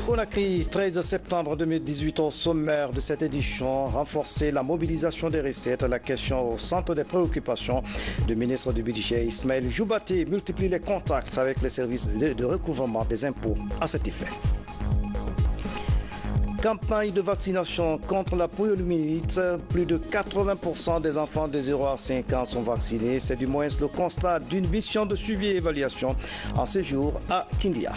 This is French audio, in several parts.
Conakry, 13 septembre 2018, au sommaire de cette édition, renforcer la mobilisation des recettes, la question au centre des préoccupations du ministre du Budget Ismaël Joubaté multiplie les contacts avec les services de recouvrement des impôts à cet effet. Campagne de vaccination contre la poliomyélite. Plus de 80% des enfants de 0 à 5 ans sont vaccinés. C'est du moins le constat d'une mission de suivi et évaluation en séjour à Kindia.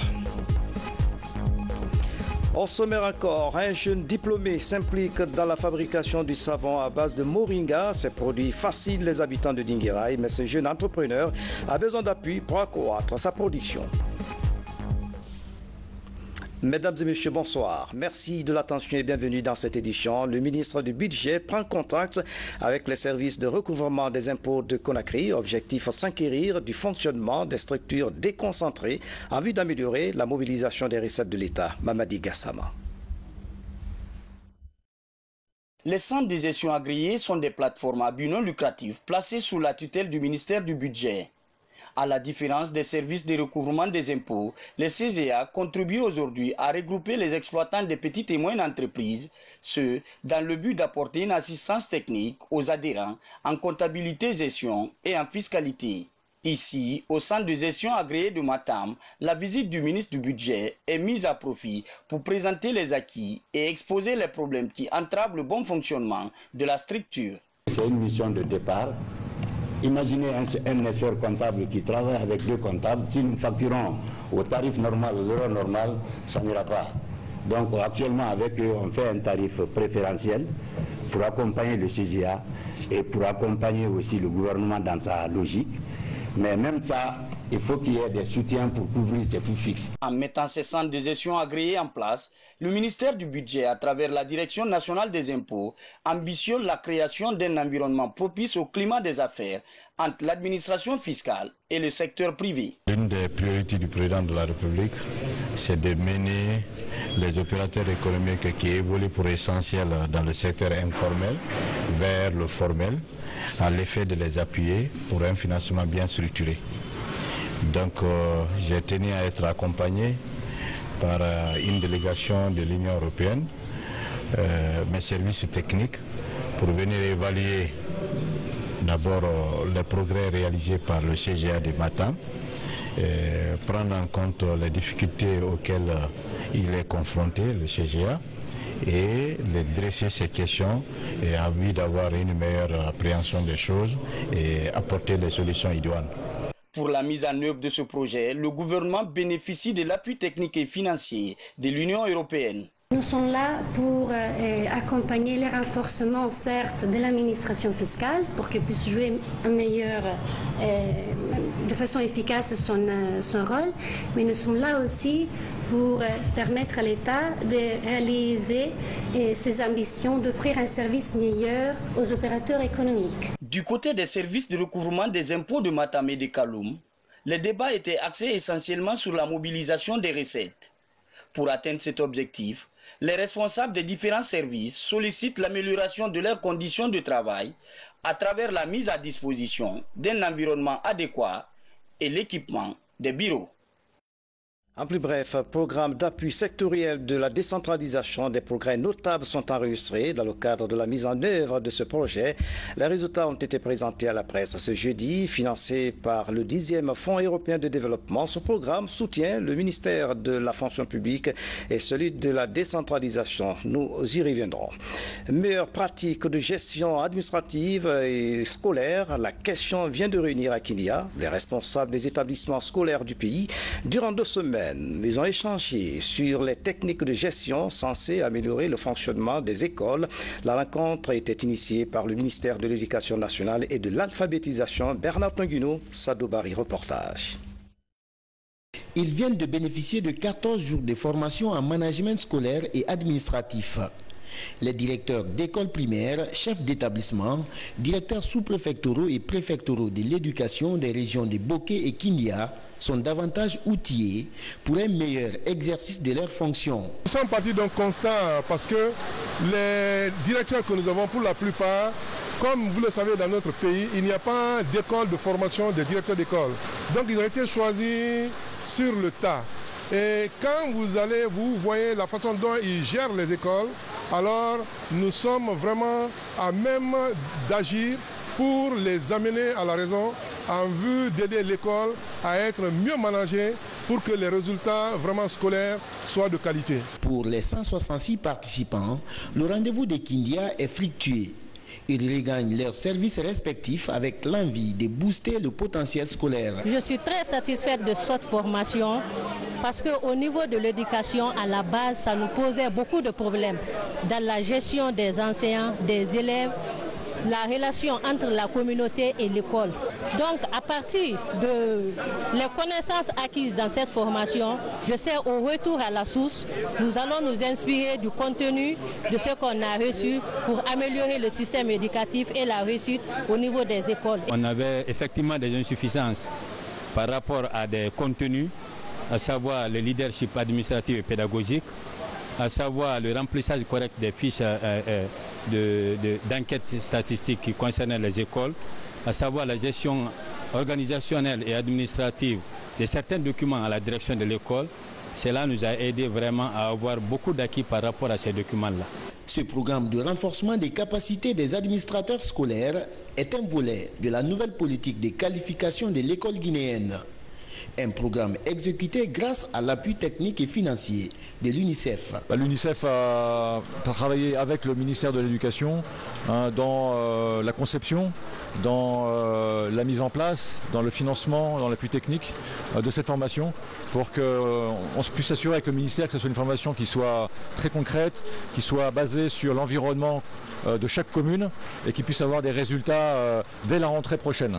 Au sommaire encore, un jeune diplômé s'implique dans la fabrication du savon à base de moringa. Ces produits fascinent les habitants de Dinguiraye, mais ce jeune entrepreneur a besoin d'appui pour accroître sa production. Mesdames et messieurs, bonsoir. Merci de l'attention et bienvenue dans cette édition. Le ministre du Budget prend contact avec les services de recouvrement des impôts de Conakry. Objectif s'inquérir du fonctionnement des structures déconcentrées en vue d'améliorer la mobilisation des recettes de l'État. Mamadi Gassama. Les centres de gestion agréés sont des plateformes à but non lucratif placées sous la tutelle du ministère du Budget. À la différence des services de recouvrement des impôts, les CGA contribuent aujourd'hui à regrouper les exploitants des petites et moyennes entreprises, ce dans le but d'apporter une assistance technique aux adhérents en comptabilité gestion et en fiscalité. Ici, au centre de gestion agréé de Matam, la visite du ministre du Budget est mise à profit pour présenter les acquis et exposer les problèmes qui entravent le bon fonctionnement de la structure. C'est une mission de départ. Imaginez un expert comptable qui travaille avec deux comptables. Si nous facturons au tarif normal, aux heures normales, ça n'ira pas. Donc actuellement, avec eux, on fait un tarif préférentiel pour accompagner le CGA et pour accompagner aussi le gouvernement dans sa logique. Mais même ça, il faut qu'il y ait des soutiens pour couvrir ces coûts fixes. En mettant ces centres de gestion agréés en place, le ministère du Budget, à travers la Direction nationale des impôts, ambitionne la création d'un environnement propice au climat des affaires entre l'administration fiscale et le secteur privé. L'une des priorités du président de la République, c'est de mener les opérateurs économiques qui évoluent pour essentiel dans le secteur informel vers le formel, à l'effet de les appuyer pour un financement bien structuré. Donc j'ai tenu à être accompagné par une délégation de l'Union européenne, mes services techniques, pour venir évaluer d'abord les progrès réalisés par le CGA de Matam, prendre en compte les difficultés auxquelles il est confronté, le CGA, et les dresser ces questions et a envie d'avoir une meilleure appréhension des choses et apporter les solutions idoines. Pour la mise en œuvre de ce projet, le gouvernement bénéficie de l'appui technique et financier de l'Union européenne. Nous sommes là pour accompagner les renforcements, certes, de l'administration fiscale pour qu'elle puisse jouer de façon efficace son rôle, mais nous sommes là aussi pour permettre à l'État de réaliser ses ambitions d'offrir un service meilleur aux opérateurs économiques. Du côté des services de recouvrement des impôts de Matam et de Kaloum, les débats étaient axés essentiellement sur la mobilisation des recettes. Pour atteindre cet objectif, les responsables des différents services sollicitent l'amélioration de leurs conditions de travail à travers la mise à disposition d'un environnement adéquat et l'équipement des bureaux. En plus bref, programme d'appui sectoriel de la décentralisation, des progrès notables sont enregistrés dans le cadre de la mise en œuvre de ce projet. Les résultats ont été présentés à la presse ce jeudi, financé par le 10e Fonds européen de développement. Ce programme soutient le ministère de la fonction publique et celui de la décentralisation. Nous y reviendrons. Meilleure pratique de gestion administrative et scolaire, la question vient de réunir à Kindia les responsables des établissements scolaires du pays durant 2 semaines. Ils ont échangé sur les techniques de gestion censées améliorer le fonctionnement des écoles. La rencontre a été initiée par le ministère de l'Éducation nationale et de l'alphabétisation. Bernard Tanguino, Sadobari, reportage. Ils viennent de bénéficier de 14 jours de formation en management scolaire et administratif. Les directeurs d'écoles primaires, chefs d'établissement, directeurs sous-préfectoraux et préfectoraux de l'éducation des régions de Boké et Kindia sont davantage outillés pour un meilleur exercice de leurs fonctions. Nous sommes partis d'un constat parce que les directeurs que nous avons pour la plupart, comme vous le savez dans notre pays, il n'y a pas d'école de formation des directeurs d'école. Donc ils ont été choisis sur le tas. Et quand vous voyez la façon dont ils gèrent les écoles, alors nous sommes vraiment à même d'agir pour les amener à la raison en vue d'aider l'école à être mieux managée pour que les résultats vraiment scolaires soient de qualité. Pour les 166 participants, le rendez-vous de Kindia est fructueux. Ils regagnent leurs services respectifs avec l'envie de booster le potentiel scolaire. Je suis très satisfaite de cette formation parce qu'au niveau de l'éducation, à la base, ça nous posait beaucoup de problèmes dans la gestion des enseignants, des élèves, la relation entre la communauté et l'école. Donc, à partir de les connaissances acquises dans cette formation, je sais au retour à la source, nous allons nous inspirer du contenu de ce qu'on a reçu pour améliorer le système éducatif et la réussite au niveau des écoles. On avait effectivement des insuffisances par rapport à des contenus, à savoir le leadership administratif et pédagogique, à savoir le remplissage correct des fiches d'enquête statistique qui concernaient les écoles, à savoir la gestion organisationnelle et administrative de certains documents à la direction de l'école. Cela nous a aidé vraiment à avoir beaucoup d'acquis par rapport à ces documents-là. Ce programme de renforcement des capacités des administrateurs scolaires est un volet de la nouvelle politique de qualification de l'école guinéenne. Un programme exécuté grâce à l'appui technique et financier de l'UNICEF. L'UNICEF a travaillé avec le ministère de l'Éducation dans la conception, dans la mise en place, dans le financement, dans l'appui technique de cette formation pour qu'on puisse s'assurer avec le ministère que ce soit une formation qui soit très concrète, qui soit basée sur l'environnement de chaque commune et qui puisse avoir des résultats dès la rentrée prochaine.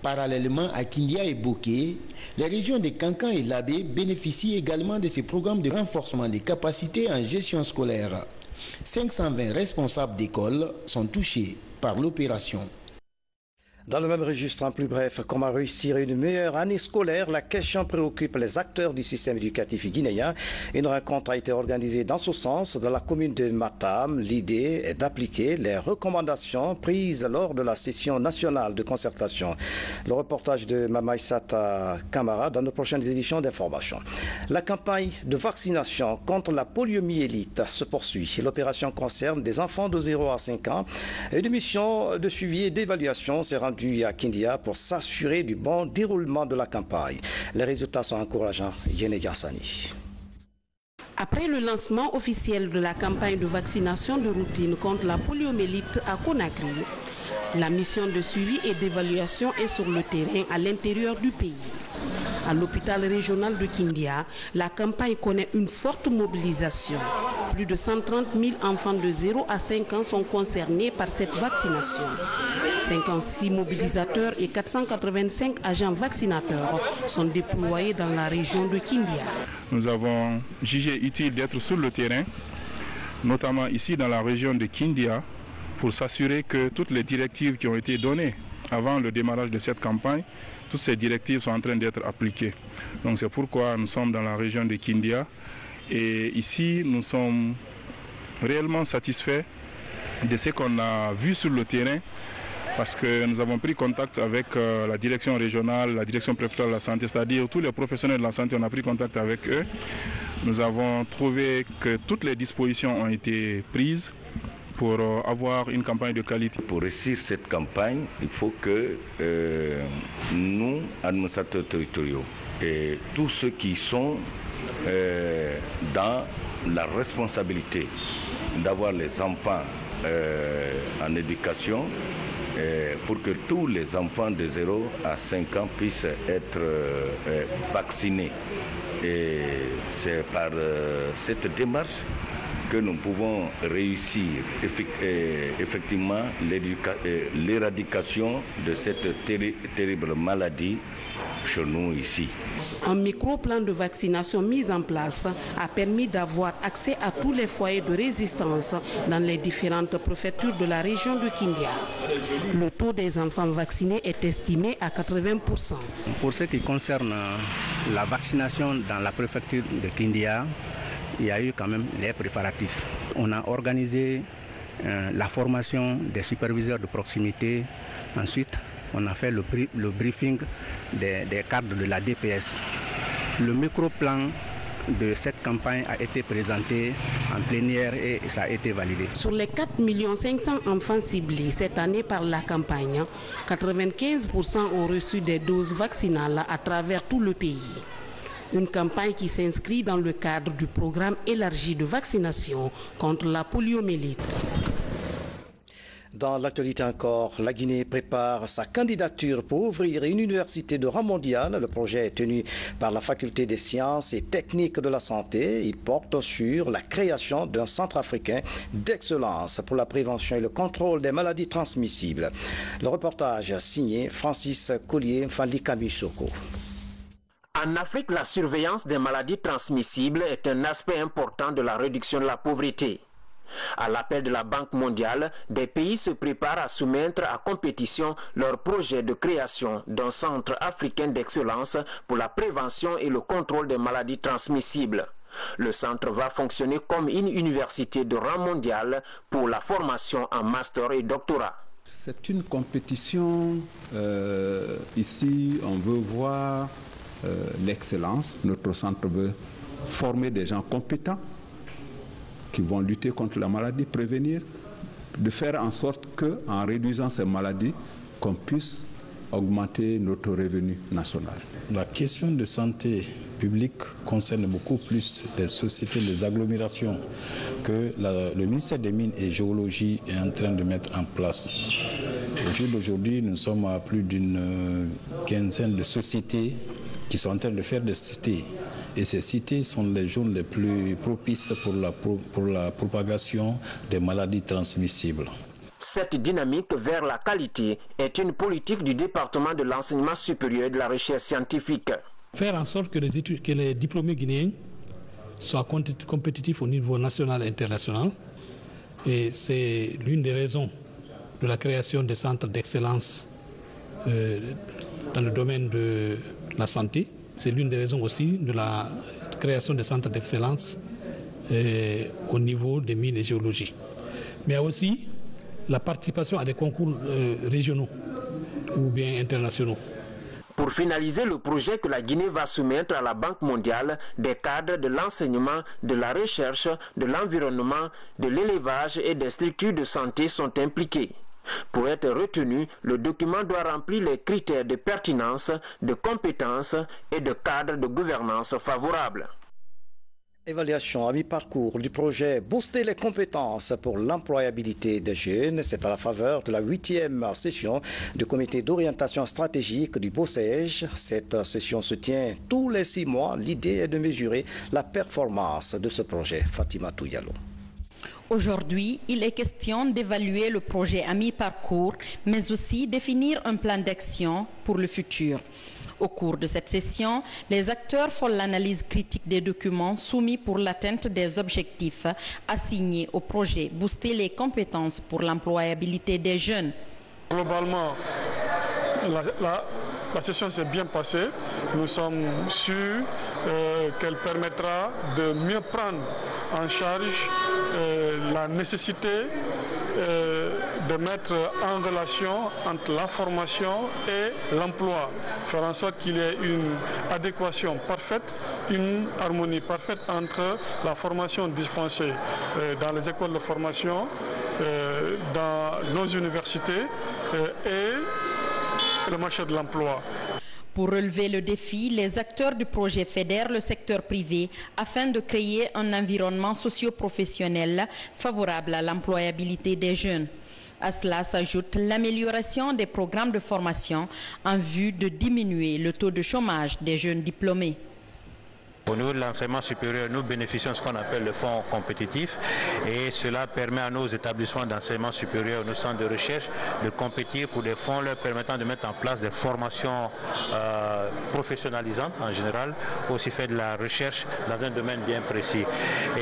Parallèlement à Kindia et Boké, les régions de Kankan et Labé bénéficient également de ces programmes de renforcement des capacités en gestion scolaire. 520 responsables d'école sont touchés par l'opération. Dans le même registre, en plus bref, comment réussir une meilleure année scolaire, la question préoccupe les acteurs du système éducatif guinéen. Une rencontre a été organisée dans ce sens dans la commune de Matam. L'idée est d'appliquer les recommandations prises lors de la session nationale de concertation. Le reportage de Mamaïsata Kamara dans nos prochaines éditions d'information. La campagne de vaccination contre la poliomyélite se poursuit. L'opération concerne des enfants de 0 à 5 ans. Une mission de suivi et d'évaluation s'est rendue à Kindia pour s'assurer du bon déroulement de la campagne. Les résultats sont encourageants. Yene Yassani. Après le lancement officiel de la campagne de vaccination de routine contre la poliomyélite à Conakry, la mission de suivi et d'évaluation est sur le terrain à l'intérieur du pays. À l'hôpital régional de Kindia, la campagne connaît une forte mobilisation. Plus de 130 000 enfants de 0 à 5 ans sont concernés par cette vaccination. 56 mobilisateurs et 485 agents vaccinateurs sont déployés dans la région de Kindia. Nous avons jugé utile d'être sur le terrain, notamment ici dans la région de Kindia, pour s'assurer que toutes les directives qui ont été données avant le démarrage de cette campagne, toutes ces directives sont en train d'être appliquées. Donc c'est pourquoi nous sommes dans la région de Kindia. Et ici, nous sommes réellement satisfaits de ce qu'on a vu sur le terrain parce que nous avons pris contact avec la direction régionale, la direction préfectorale de la santé, c'est-à-dire tous les professionnels de la santé, on a pris contact avec eux. Nous avons trouvé que toutes les dispositions ont été prises pour avoir une campagne de qualité. Pour réussir cette campagne, il faut que nous, administrateurs territoriaux, et tous ceux qui sont dans la responsabilité d'avoir les enfants en éducation, pour que tous les enfants de 0 à 5 ans puissent être vaccinés. Et c'est par cette démarche que nous pouvons réussir effectivement l'éradication de cette terrible maladie chez nous ici. Un micro-plan de vaccination mis en place a permis d'avoir accès à tous les foyers de résistance dans les différentes préfectures de la région de Kindia. Le taux des enfants vaccinés est estimé à 80%. Pour ce qui concerne la vaccination dans la préfecture de Kindia, il y a eu quand même les préparatifs. On a organisé la formation des superviseurs de proximité. Ensuite, on a fait le briefing des cadres de la DPS. Le micro-plan de cette campagne a été présenté en plénière et ça a été validé. Sur les 4 500 000 enfants ciblés cette année par la campagne, 95% ont reçu des doses vaccinales à travers tout le pays. Une campagne qui s'inscrit dans le cadre du programme élargi de vaccination contre la poliomyélite. Dans l'actualité encore, la Guinée prépare sa candidature pour ouvrir une université de rang mondial. Le projet est tenu par la Faculté des sciences et techniques de la santé. Il porte sur la création d'un centre africain d'excellence pour la prévention et le contrôle des maladies transmissibles. Le reportage signé Francis Collier Fandikamisoko. En Afrique, la surveillance des maladies transmissibles est un aspect important de la réduction de la pauvreté. À l'appel de la Banque mondiale, des pays se préparent à soumettre à compétition leur projet de création d'un centre africain d'excellence pour la prévention et le contrôle des maladies transmissibles. Le centre va fonctionner comme une université de rang mondial pour la formation en master et doctorat. C'est une compétition. Ici, on veut voir l'excellence. Notre centre veut former des gens compétents qui vont lutter contre la maladie, prévenir, de faire en sorte qu'en réduisant ces maladies, qu'on puisse augmenter notre revenu national. La question de santé publique concerne beaucoup plus les sociétés, les agglomérations que le ministère des Mines et Géologie est en train de mettre en place. Au jour d'aujourd'hui, nous sommes à plus d'une quinzaine de sociétés qui sont en train de faire des cités. Et ces cités sont les zones les plus propices pour la propagation des maladies transmissibles. Cette dynamique vers la qualité est une politique du département de l'enseignement supérieur et de la recherche scientifique. Faire en sorte que les diplômés guinéens soient compétitifs au niveau national et international. Et c'est l'une des raisons de la création des centres d'excellence dans le domaine de la santé. C'est l'une des raisons aussi de la création des centres d'excellence au niveau des mines et géologie. Mais aussi la participation à des concours régionaux ou bien internationaux. Pour finaliser le projet que la Guinée va soumettre à la Banque mondiale, des cadres de l'enseignement, de la recherche, de l'environnement, de l'élevage et des structures de santé sont impliqués. Pour être retenu, le document doit remplir les critères de pertinence, de compétence et de cadre de gouvernance favorable. Évaluation à mi-parcours du projet Booster les compétences pour l'employabilité des jeunes. C'est à la faveur de la 8e session du comité d'orientation stratégique du BOSEJ. Cette session se tient tous les 6 mois. L'idée est de mesurer la performance de ce projet. Fatima Touyalo. Aujourd'hui, il est question d'évaluer le projet à mi-parcours, mais aussi définir un plan d'action pour le futur. Au cours de cette session, les acteurs font l'analyse critique des documents soumis pour l'atteinte des objectifs assignés au projet Booster les compétences pour l'employabilité des jeunes. Globalement, la session s'est bien passée. Nous sommes sûrs qu'elle permettra de mieux prendre en charge la nécessité de mettre en relation entre la formation et l'emploi, faire en sorte qu'il y ait une adéquation parfaite, une harmonie parfaite entre la formation dispensée dans les écoles de formation, dans nos universités et le marché de l'emploi. Pour relever le défi, les acteurs du projet fédèrent le secteur privé afin de créer un environnement socio-professionnel favorable à l'employabilité des jeunes. À cela s'ajoute l'amélioration des programmes de formation en vue de diminuer le taux de chômage des jeunes diplômés. Au niveau de l'enseignement supérieur, nous bénéficions de ce qu'on appelle le fonds compétitif et cela permet à nos établissements d'enseignement supérieur, nos centres de recherche, de compétir pour des fonds leur permettant de mettre en place des formations professionnalisantes en général, aussi faire de la recherche dans un domaine bien précis.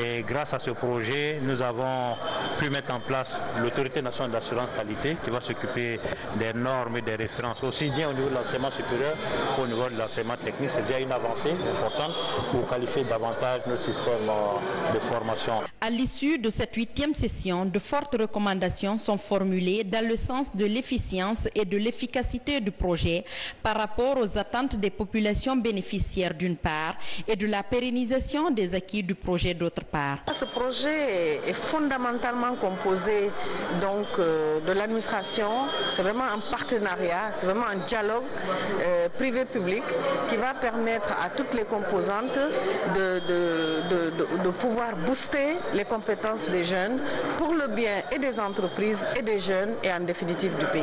Et grâce à ce projet, nous avons pu mettre en place l'autorité nationale d'assurance qualité qui va s'occuper des normes et des références, aussi bien au niveau de l'enseignement supérieur qu'au niveau de l'enseignement technique. C'est déjà une avancée importante pour qualifier davantage notre système de formation. À l'issue de cette 8e session, de fortes recommandations sont formulées dans le sens de l'efficience et de l'efficacité du projet par rapport aux attentes des populations bénéficiaires d'une part et de la pérennisation des acquis du projet d'autre part. Ce projet est fondamentalement composé donc de l'administration. C'est vraiment un partenariat, c'est vraiment un dialogue privé-public qui va permettre à toutes les composantes de pouvoir booster les compétences des jeunes pour le bien et des entreprises et des jeunes et en définitive du pays.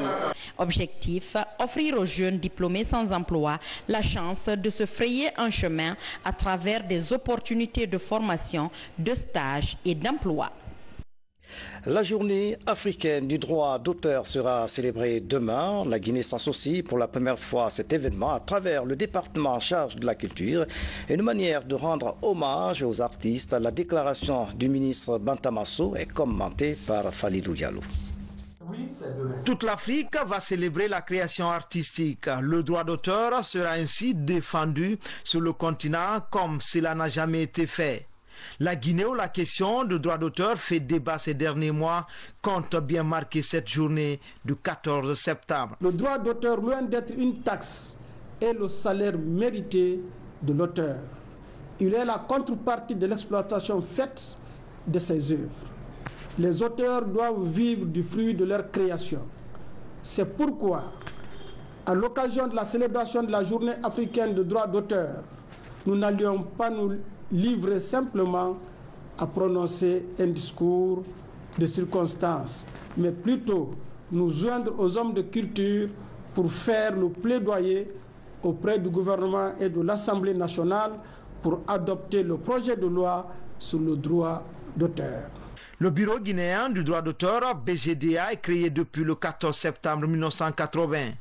Objectif, offrir aux jeunes diplômés sans emploi la chance de se frayer un chemin à travers des opportunités de formation, de stage et d'emploi. La journée africaine du droit d'auteur sera célébrée demain. La Guinée s'associe pour la première fois à cet événement à travers le département en charge de la culture. Une manière de rendre hommage aux artistes. La déclaration du ministre Bantamasso est commentée par Falidou Diallo. Toute l'Afrique va célébrer la création artistique. Le droit d'auteur sera ainsi défendu sur le continent comme cela n'a jamais été fait. La Guinée, où la question du droit d'auteur fait débat ces derniers mois, compte bien marquer cette journée du 14 septembre. Le droit d'auteur, loin d'être une taxe, est le salaire mérité de l'auteur. Il est la contrepartie de l'exploitation faite de ses œuvres. Les auteurs doivent vivre du fruit de leur création. C'est pourquoi, à l'occasion de la célébration de la journée africaine du droit d'auteur, nous n'allions pas nous livrer simplement à prononcer un discours de circonstance, mais plutôt nous joindre aux hommes de culture pour faire le plaidoyer auprès du gouvernement et de l'Assemblée nationale pour adopter le projet de loi sur le droit d'auteur. Le Bureau guinéen du droit d'auteur, BGDA, est créé depuis le 14 septembre 1980.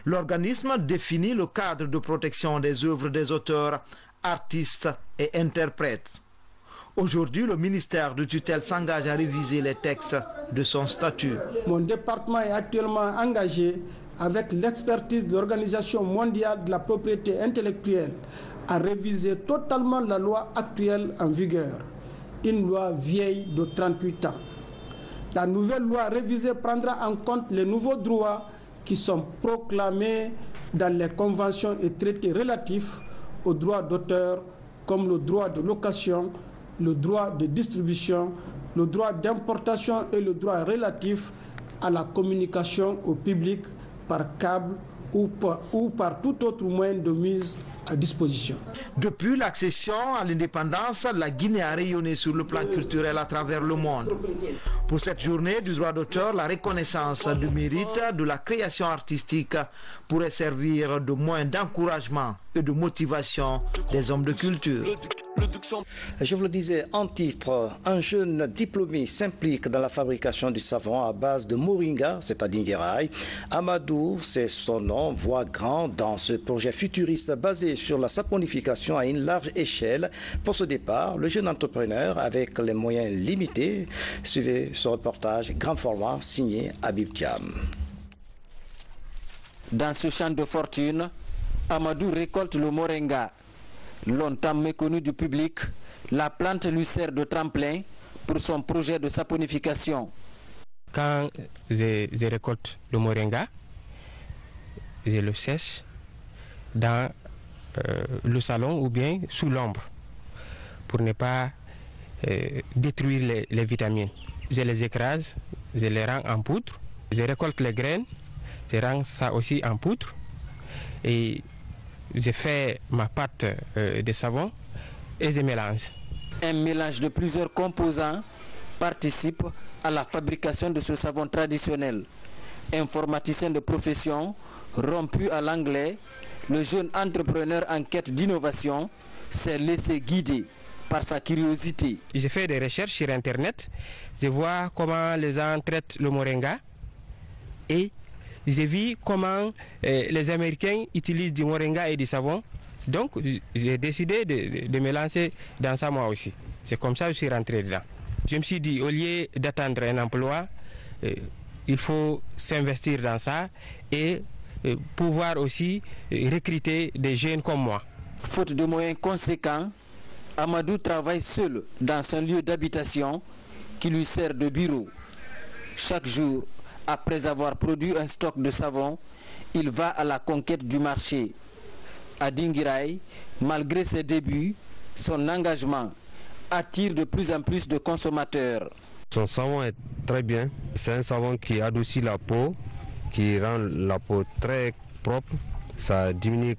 L'organisme définit le cadre de protection des œuvres des auteurs, artistes et interprètes. Aujourd'hui, le ministère de tutelle s'engage à réviser les textes de son statut. Mon département est actuellement engagé avec l'expertise de l'Organisation mondiale de la propriété intellectuelle à réviser totalement la loi actuelle en vigueur, une loi vieille de 38 ans. La nouvelle loi révisée prendra en compte les nouveaux droits qui sont proclamés dans les conventions et traités relatifs aux droits d'auteur, comme le droit de location, le droit de distribution, le droit d'importation et le droit relatif à la communication au public par câble ou par tout autre moyen de mise à disposition. Depuis l'accession à l'indépendance, la Guinée a rayonné sur le plan culturel à travers le monde. Pour cette journée du droit d'auteur, la reconnaissance du mérite de la création artistique pourrait servir de moyen d'encouragement et de motivation des hommes de culture. Je vous le disais en titre, un jeune diplômé s'implique dans la fabrication du savon à base de moringa, c'est à Dinguiraye. Amadou, c'est son nom, voit grand dans ce projet futuriste basé sur la saponification à une large échelle. Pour ce départ, le jeune entrepreneur, avec les moyens limités, suivez ce reportage grand format signé Habib Thiam. Dans ce champ de fortune, Amadou récolte le moringa. Longtemps méconnu du public, la plante lui sert de tremplin pour son projet de saponification. Quand je récolte le moringa, je le sèche dans le salon ou bien sous l'ombre pour ne pas détruire les vitamines. Je les écrase, je les rends en poudre, je récolte les graines, je rends ça aussi en poudre et je fais ma pâte de savon et je mélange. Un mélange de plusieurs composants participe à la fabrication de ce savon traditionnel. Informaticien de profession, rompu à l'anglais, le jeune entrepreneur en quête d'innovation s'est laissé guider par sa curiosité. J'ai fait des recherches sur Internet, je vois comment les gens traitent le moringa et j'ai vu comment les Américains utilisent du moringa et du savon. Donc j'ai décidé de me lancer dans ça moi aussi. C'est comme ça que je suis rentré dedans. Je me suis dit, au lieu d'attendre un emploi, il faut s'investir dans ça et pouvoir aussi recruter des jeunes comme moi. Faute de moyens conséquents, Amadou travaille seul dans son lieu d'habitation qui lui sert de bureau. Chaque jour, après avoir produit un stock de savon, il va à la conquête du marché. À Dinguiraye, malgré ses débuts, son engagement attire de plus en plus de consommateurs. Son savon est très bien. C'est un savon qui adoucit la peau, qui rend la peau très propre. Ça diminue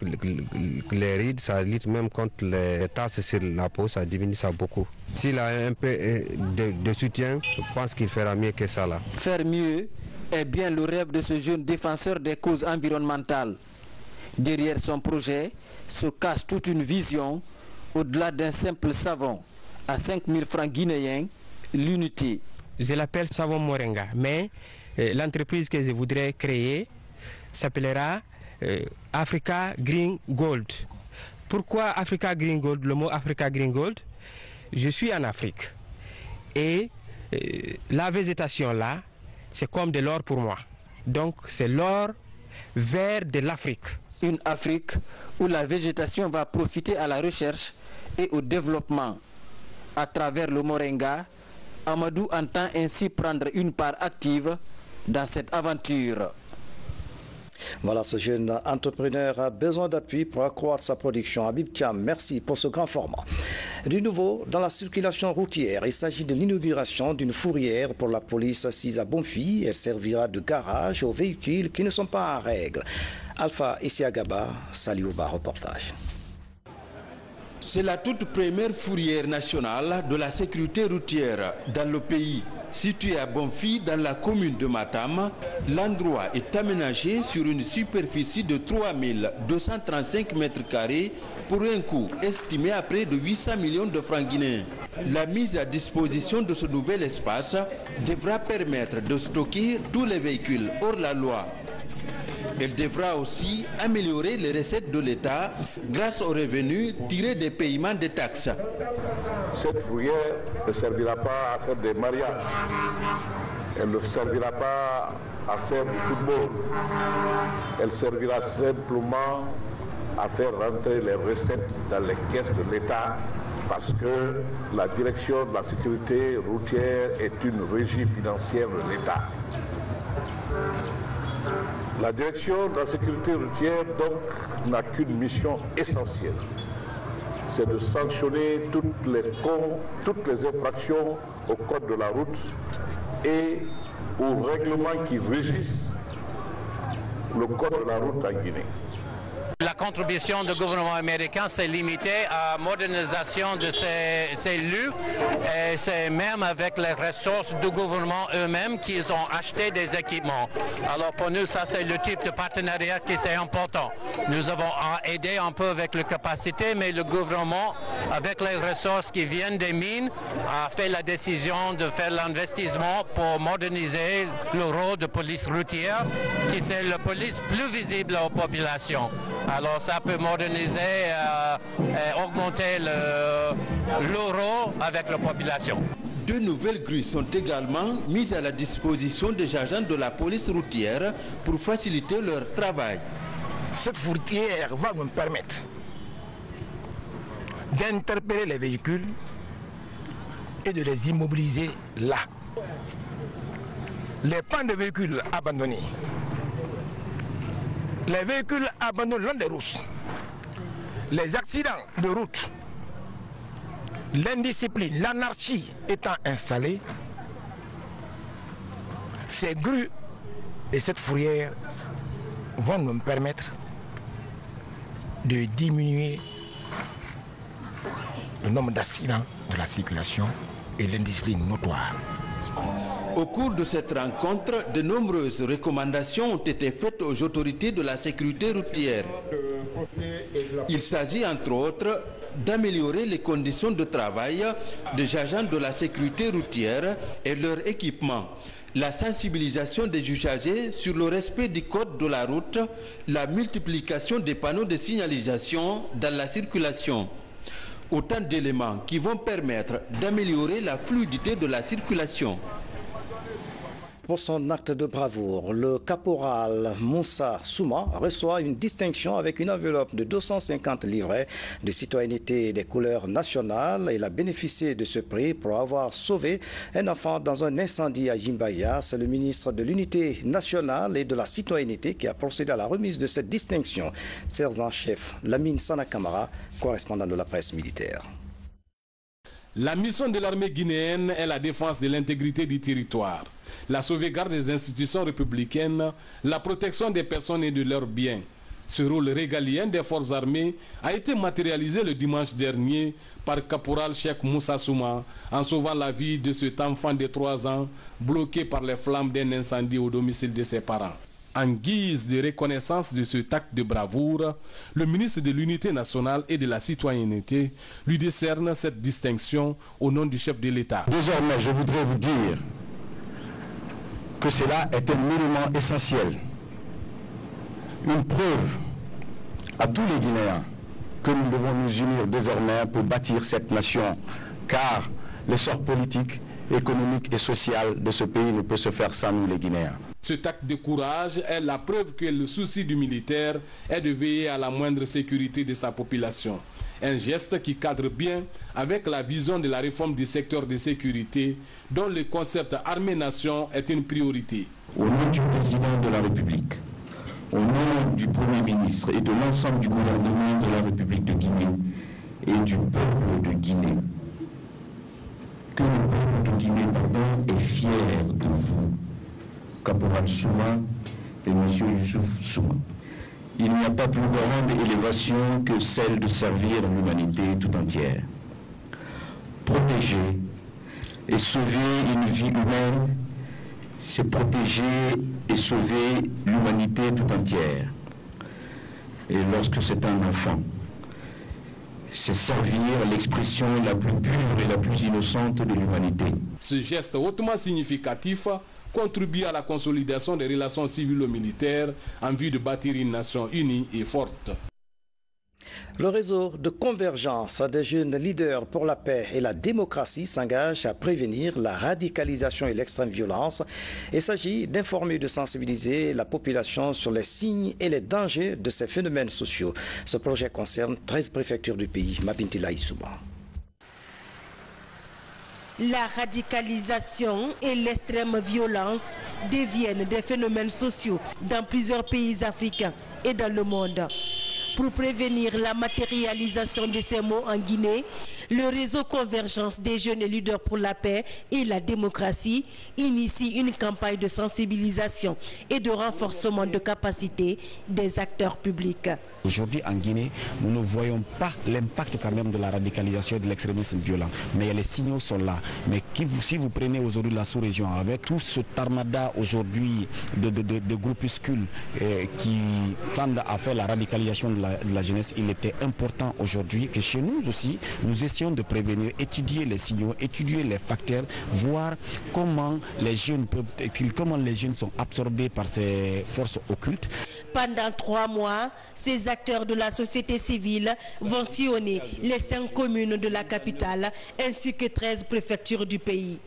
les rides, ça lutte même contre les tasses sur la peau, ça diminue ça beaucoup. S'il a un peu de soutien, je pense qu'il fera mieux que ça là. Faire mieux est bien le rêve de ce jeune défenseur des causes environnementales. Derrière son projet se cache toute une vision au-delà d'un simple savon. À 5 000 francs guinéens, l'unité. Je l'appelle savon moringa, mais l'entreprise que je voudrais créer s'appellera Africa Green Gold. Pourquoi Africa Green Gold? Le mot Africa Green Gold, je suis en Afrique et la végétation là, c'est comme de l'or pour moi. Donc c'est l'or vert de l'Afrique. Une Afrique où la végétation va profiter à la recherche et au développement. À travers le moringa, Amadou entend ainsi prendre une part active dans cette aventure. Voilà, ce jeune entrepreneur a besoin d'appui pour accroître sa production. Habib Thiam, merci pour ce grand format. Du nouveau, dans la circulation routière, il s'agit de l'inauguration d'une fourrière pour la police assise à Bonfi. Elle servira de garage aux véhicules qui ne sont pas en règle. Alpha Isiagaba, Saliouba, reportage. C'est la toute première fourrière nationale de la sécurité routière dans le pays. Situé à Bonfi, dans la commune de Matam, l'endroit est aménagé sur une superficie de 3235 mètres carrés pour un coût estimé à près de 800 millions de francs guinéens. La mise à disposition de ce nouvel espace devra permettre de stocker tous les véhicules hors la loi. Elle devra aussi améliorer les recettes de l'État grâce aux revenus tirés des paiements des taxes. Cette fourrière ne servira pas à faire des mariages, elle ne servira pas à faire du football, elle servira simplement à faire rentrer les recettes dans les caisses de l'État parce que la direction de la sécurité routière est une régie financière de l'État. La direction de la sécurité routière donc n'a qu'une mission essentielle, c'est de sanctionner toutes les infractions au code de la route et aux règlements qui régissent le code de la route en Guinée. La contribution du gouvernement américain s'est limitée à la modernisation de ces lieux et c'est même avec les ressources du gouvernement eux-mêmes qu'ils ont acheté des équipements. Alors pour nous, ça c'est le type de partenariat qui est important. Nous avons aidé un peu avec la capacité, mais le gouvernement, avec les ressources qui viennent des mines, a fait la décision de faire l'investissement pour moderniser le rôle de police routière, qui est la police plus visible aux populations. Alors ça peut moderniser et augmenter l'euro avec la population. Deux nouvelles grues sont également mises à la disposition des agents de la police routière pour faciliter leur travail. Cette fourrière va nous permettre d'interpeller les véhicules et de les immobiliser là. Les pannes de véhicules abandonnés, les véhicules abandonnés le long des routes, les accidents de route, l'indiscipline, l'anarchie étant installée, ces grues et cette fourrière vont nous permettre de diminuer le nombre d'accidents de la circulation et l'indiscipline notoire. Au cours de cette rencontre, de nombreuses recommandations ont été faites aux autorités de la sécurité routière. Il s'agit entre autres d'améliorer les conditions de travail des agents de la sécurité routière et leur équipement, la sensibilisation des usagers sur le respect du code de la route, la multiplication des panneaux de signalisation dans la circulation. Autant d'éléments qui vont permettre d'améliorer la fluidité de la circulation. Pour son acte de bravoure, le caporal Moussa Souma reçoit une distinction avec une enveloppe de 250 livrets de citoyenneté des couleurs nationales. Il a bénéficié de ce prix pour avoir sauvé un enfant dans un incendie à Jimbaya. C'est le ministre de l'Unité nationale et de la citoyenneté qui a procédé à la remise de cette distinction. Sergent-chef Lamine Sanakamara, correspondant de la presse militaire. La mission de l'armée guinéenne est la défense de l'intégrité du territoire, la sauvegarde des institutions républicaines, la protection des personnes et de leurs biens. Ce rôle régalien des forces armées a été matérialisé le dimanche dernier par caporal Cheikh Moussa Souma en sauvant la vie de cet enfant de 3 ans bloqué par les flammes d'un incendie au domicile de ses parents. En guise de reconnaissance de cet acte de bravoure, le ministre de l'Unité nationale et de la citoyenneté lui décerne cette distinction au nom du chef de l'État. Désormais, je voudrais vous dire que cela est un élément essentiel, une preuve à tous les Guinéens que nous devons nous unir désormais pour bâtir cette nation, car l'essor politique, économique et social de ce pays ne peut se faire sans nous les Guinéens. Cet acte de courage est la preuve que le souci du militaire est de veiller à la moindre sécurité de sa population. Un geste qui cadre bien avec la vision de la réforme du secteur de sécurité dont le concept armée-nation est une priorité. Au nom du président de la République, au nom du Premier ministre et de l'ensemble du gouvernement de la République de Guinée et du peuple de Guinée, que le peuple de Guinée est fier de vous, caporal Souma et M. Youssouf Souma. Il n'y a pas plus grande élévation que celle de servir l'humanité tout entière. Protéger et sauver une vie humaine, c'est protéger et sauver l'humanité tout entière. Et lorsque c'est un enfant, c'est servir l'expression la plus pure et la plus innocente de l'humanité. Ce geste hautement significatif contribue à la consolidation des relations civilo-militaires en vue de bâtir une nation unie et forte. Le réseau de convergence des jeunes leaders pour la paix et la démocratie s'engage à prévenir la radicalisation et l'extrême violence. Il s'agit d'informer et de sensibiliser la population sur les signes et les dangers de ces phénomènes sociaux. Ce projet concerne 13 préfectures du pays. Mabintila Issouma. La radicalisation et l'extrême violence deviennent des phénomènes sociaux dans plusieurs pays africains et dans le monde. Pour prévenir la matérialisation de ces mots en Guinée, le réseau Convergence des jeunes et leaders pour la paix et la démocratie initie une campagne de sensibilisation et de renforcement de capacité des acteurs publics. Aujourd'hui en Guinée, nous ne voyons pas l'impact quand même de la radicalisation et de l'extrémisme violent, mais les signaux sont là. Mais si vous prenez aujourd'hui la sous-région avec tout ce armada aujourd'hui de groupuscules qui tendent à faire la radicalisation de la jeunesse, il était important aujourd'hui que chez nous aussi, nous essayons de prévenir, étudier les signaux, étudier les facteurs, voir comment les jeunes sont absorbés par ces forces occultes. Pendant 3 mois, ces acteurs de la société civile vont sillonner les 5 communes de la capitale ainsi que 13 préfectures du pays.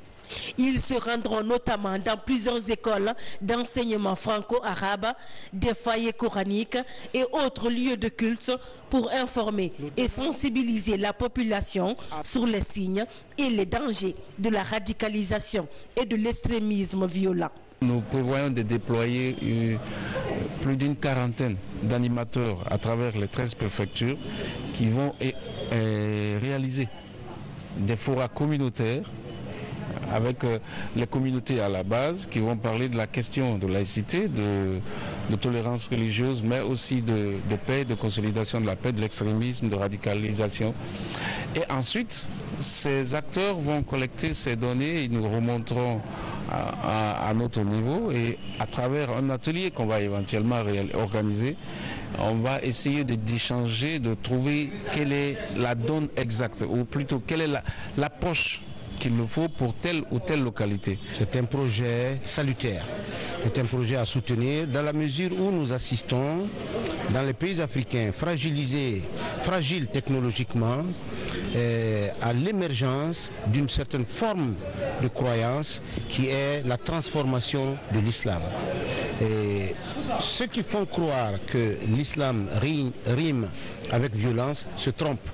Ils se rendront notamment dans plusieurs écoles d'enseignement franco-arabe, des foyers coraniques et autres lieux de culte pour informer et sensibiliser la population sur les signes et les dangers de la radicalisation et de l'extrémisme violent. Nous prévoyons de déployer plus d'une quarantaine d'animateurs à travers les 13 préfectures qui vont réaliser des forats communautaires avec les communautés à la base qui vont parler de la question de laïcité, de tolérance religieuse, mais aussi de paix, de consolidation de la paix, de l'extrémisme, de radicalisation. Et ensuite, ces acteurs vont collecter ces données et nous remonterons à notre niveau, et à travers un atelier qu'on va éventuellement organiser, on va essayer d'échanger, de trouver quelle est la donne exacte, ou plutôt quelle est l'approche qu'il nous faut pour telle ou telle localité. C'est un projet salutaire, c'est un projet à soutenir dans la mesure où nous assistons dans les pays africains fragilisés, fragiles technologiquement, à l'émergence d'une certaine forme de croyance qui est la transformation de l'islam. Et ceux qui font croire que l'islam rime avec violence se trompent.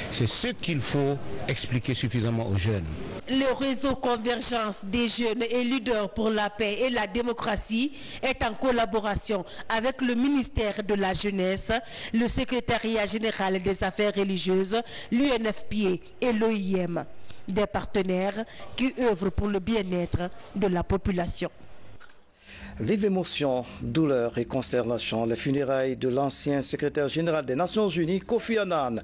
C'est ce qu'il faut expliquer suffisamment aux jeunes. Le réseau Convergence des jeunes et leaders pour la paix et la démocratie est en collaboration avec le ministère de la Jeunesse, le secrétariat général des affaires religieuses, l'UNFPA et l'OIM, des partenaires qui œuvrent pour le bien-être de la population. Vive émotion, douleur et consternation, les funérailles de l'ancien secrétaire général des Nations Unies, Kofi Annan,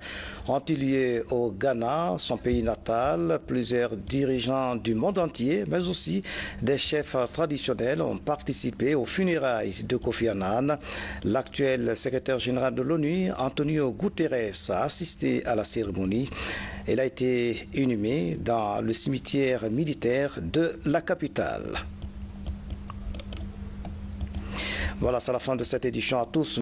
ont eu lieu au Ghana, son pays natal. Plusieurs dirigeants du monde entier, mais aussi des chefs traditionnels ont participé aux funérailles de Kofi Annan. L'actuel secrétaire général de l'ONU, Antonio Guterres, a assisté à la cérémonie. Elle a été inhumée dans le cimetière militaire de la capitale. Voilà, c'est la fin de cette édition à tous.